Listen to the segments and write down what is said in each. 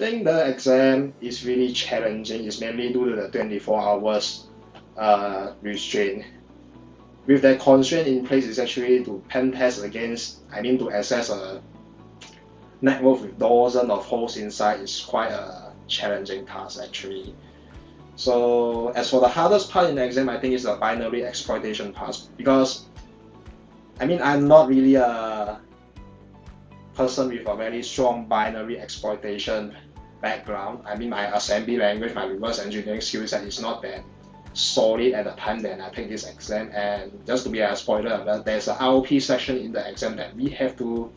think the exam is really challenging. It's mainly due to the 24 hours restraint. With that constraint in place, is actually to pen test against, to access a network with dozens of hosts inside is quite a challenging task actually. So as for the hardest part in the exam, I think is the binary exploitation part, because I'm not really a person with a very strong binary exploitation background. My assembly language, my reverse engineering skill set is not that solid at the time that I take this exam. And just to be a spoiler, there's an IoT section in the exam that we have to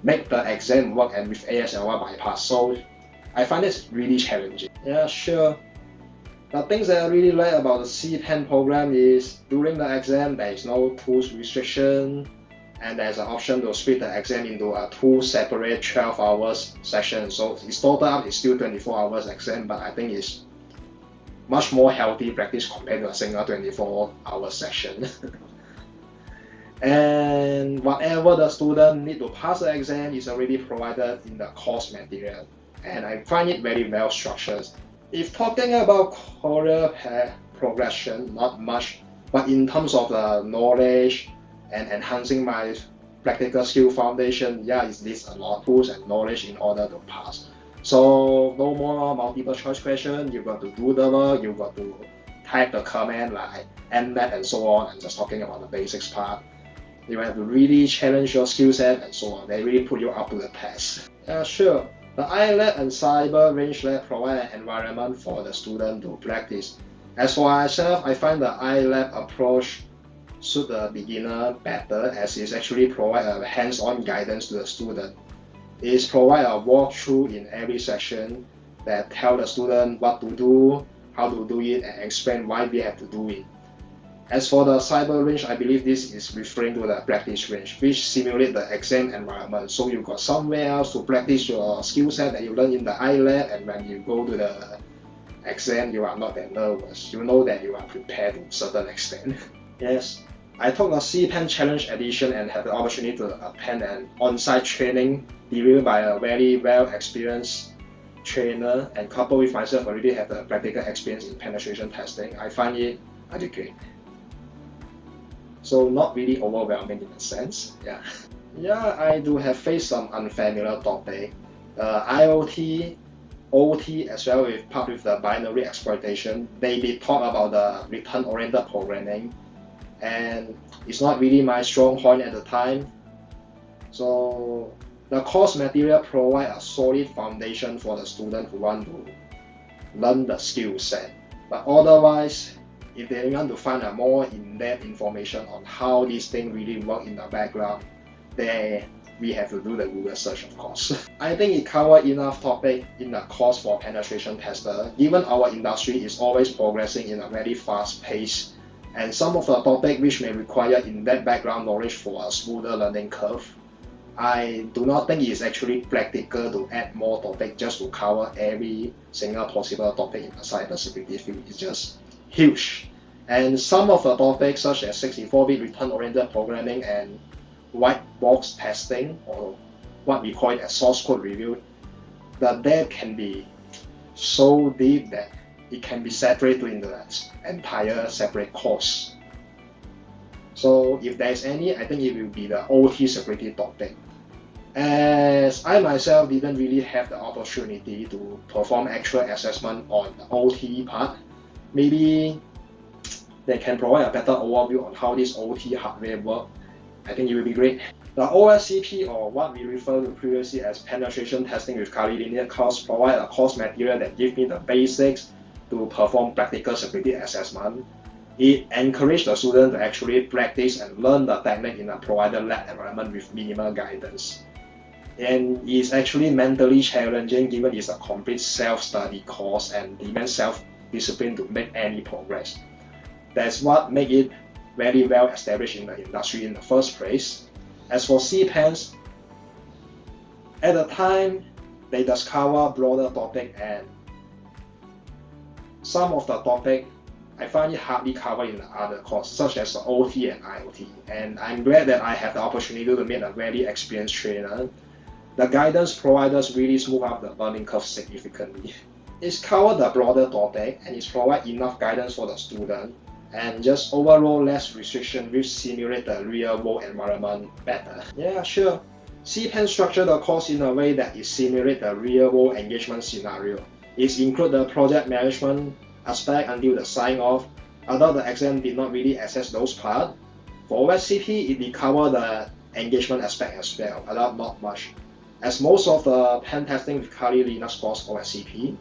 make the exam work and with ASLR bypass. So I find this really challenging. Yeah, sure. The things that I really like about the CPEN program is during the exam there is no tools restriction, and there's an option to split the exam into a two separate 12 hours sessions. So it's total up is still 24 hours exam, but I think it's much more healthy practice compared to a single 24-hour session. And whatever the student need to pass the exam is already provided in the course material, and I find it very well structured. If talking about career progression, not much, but in terms of the knowledge and enhancing my practical skill foundation, yeah, it needs a lot of tools and knowledge in order to pass. So no more multiple choice question, you've got to do the work, you've got to type the command like nmet and so on, and just talking about the basics part. You have to really challenge your skill set and so on. They really put you up to the test. Yeah, sure. The iLab and Cyber Range Lab provide an environment for the student to practice. As for myself, I find the iLab approach suit the beginner better, as it actually provide a hands-on guidance to the student. It provide a walkthrough in every session that tell the student what to do, how to do it, and explain why we have to do it. As for the cyber range, I believe this is referring to the practice range, which simulate the exam environment. So you've got somewhere else to practice your skill set that you learn in the iLab, and when you go to the exam, you are not that nervous. You know that you are prepared to a certain extent. Yes, I took a CPEN Challenge Edition and had the opportunity to attend an on-site training delivered by a very well-experienced trainer, and coupled with myself already have the practical experience in penetration testing. I find it adequate. So not really overwhelming in a sense. Yeah, I do have faced some unfamiliar topic. IoT, OT, as well with part with the binary exploitation. They did talk about the return-oriented programming, and it's not really my strong point at the time. So the course material provide a solid foundation for the student who want to learn the skill set. But otherwise, if they want to find a more in-depth information on how this thing really work in the background, then we have to do the Google search, of course. I think it covered enough topic in the course for penetration tester. Given our industry is always progressing in a very fast pace, and some of the topic which may require in-depth background knowledge for a smoother learning curve, I do not think it is actually practical to add more topic just to cover every single possible topic in the cybersecurity field. It's just huge. And some of the topics such as 64-bit return-oriented programming and white box testing, or what we call it as source code review, that depth can be so deep that it can be separated into an entire separate course. So if there's any, I think it will be the OT security topic. As I myself didn't really have the opportunity to perform actual assessment on the OT part, maybe they can provide a better overview on how this OT hardware work. I think it will be great. The OSCP, or what we refer to previously as penetration testing with collinear course, provide a course material that gives me the basics to perform practical security assessment. It encourages the student to actually practice and learn the technique in a provided lab environment with minimal guidance. And it's actually mentally challenging given it's a complete self-study course and demands self-discipline to make any progress. That's what makes it very well established in the industry in the first place. As for CPENs, at the time they discover broader topic, and some of the topic I find it hardly covered in the other courses, such as the OT and IoT. And I'm glad that I have the opportunity to meet a very experienced trainer. the guidance providers really smooth up the learning curve significantly. It's covered the broader topic and it's provide enough guidance for the student and just overall less restriction which simulate the real world environment better. Yeah, sure. CPEN structure the course in a way that it simulate the real world engagement scenario. It include the project management aspect until the sign off, although the exam did not really assess those parts. For OSCP, it did cover the engagement aspect as well, although not much. As most of the pen testing with Kali Linux course OSCP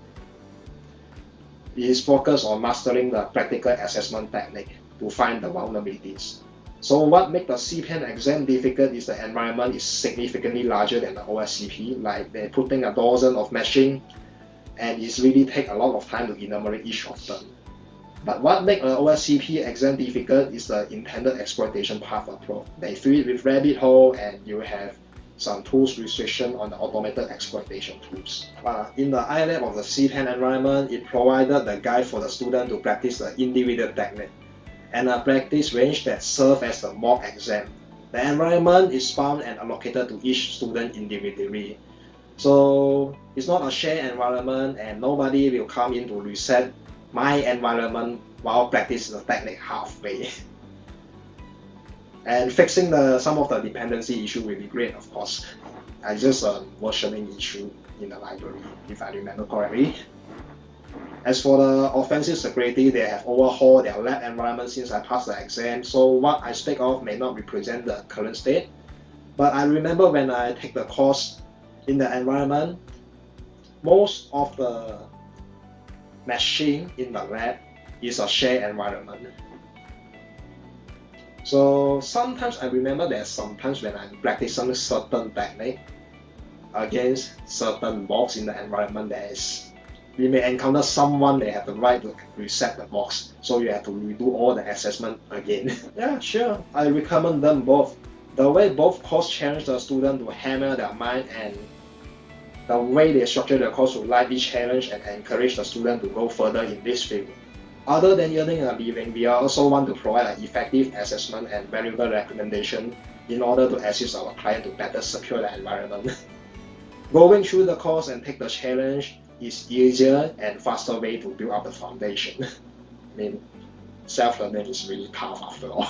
is focused on mastering the practical assessment technique to find the vulnerabilities. So what makes the CPEN exam difficult is the environment is significantly larger than the OSCP, like they're putting a dozen of machines and it's really take a lot of time to enumerate each of them. But what makes the OSCP exam difficult is the intended exploitation path approach. They fill it with rabbit hole and you have some tools restriction on the automated exploitation tools. In the iLab of the CPEN environment, it provided the guide for the student to practice the individual technique and a practice range that serves as the mock exam. The environment is found and allocated to each student individually. So it's not a shared environment and nobody will come in to reset my environment while practicing the technique halfway. And fixing some of the dependency issue will be great, of course. It's just a versioning issue in the library, if I remember correctly. As for the offensive security, they have overhauled their lab environment since I passed the exam, so what I speak of may not represent the current state. But I remember when I take the course in the environment, most of the machine in the lab is a shared environment. So sometimes I remember that sometimes when I'm practicing certain technique against certain box in the environment, we may encounter someone they have the right to reset the box, so you have to redo all the assessment again. Yeah, sure. I recommend them both. The way both courses challenge the student to hammer their mind and the way they structure the course to lightly challenge and encourage the student to go further in this field. Other than earning a living, we also want to provide an effective assessment and valuable recommendation in order to assist our client to better secure the environment. Going through the course and take the challenge is easier and faster way to build up the foundation. I mean, self-learning is really tough after all.